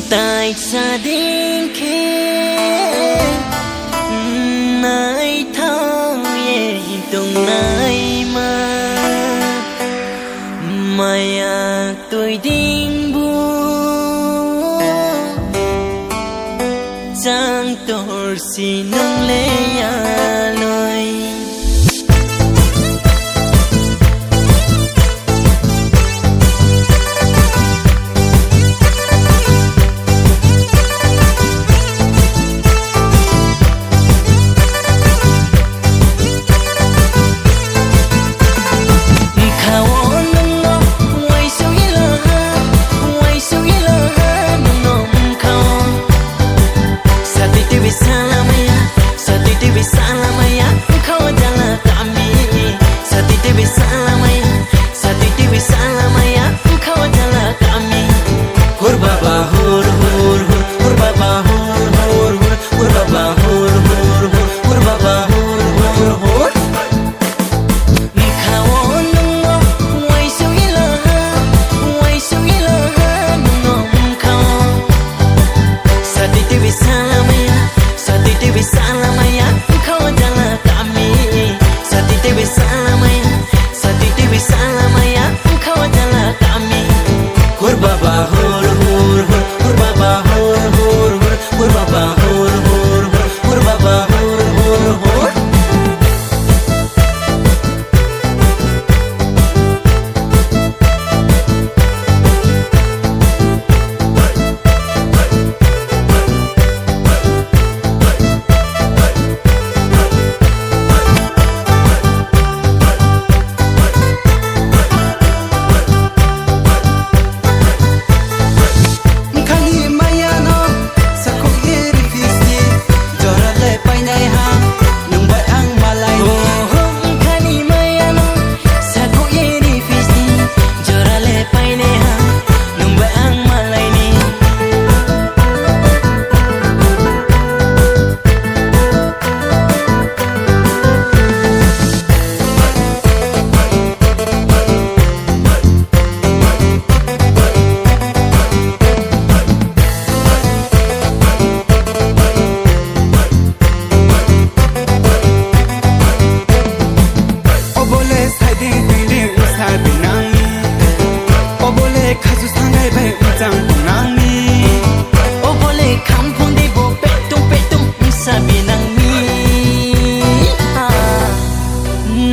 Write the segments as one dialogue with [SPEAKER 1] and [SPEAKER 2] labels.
[SPEAKER 1] tại gia đình kia nay thao ye tung nay maya tôi đinh bu giang tor xin nông lê lôi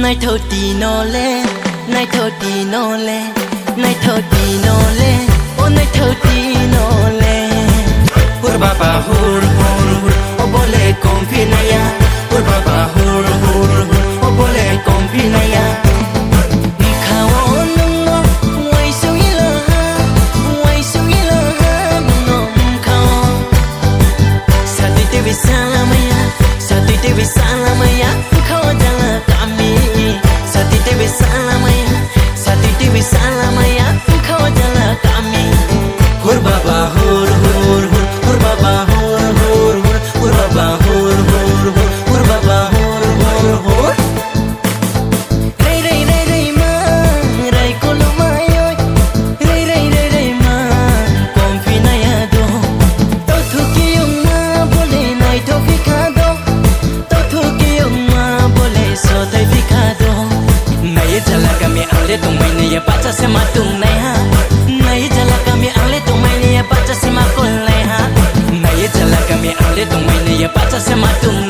[SPEAKER 1] nay thâu tì nó lê nay thâu tì nó lê nay thâu tì nó lê ô nay thâu tì nó lê hur baba hur ô bole con pinaya hur baba hur ô bole con pinaya tung mai ne ya baca sema tung nai ha nai jala kami ale tung mai ne ya baca sema kol nai ha nai jala kami ale tung mai ne ya baca sema tung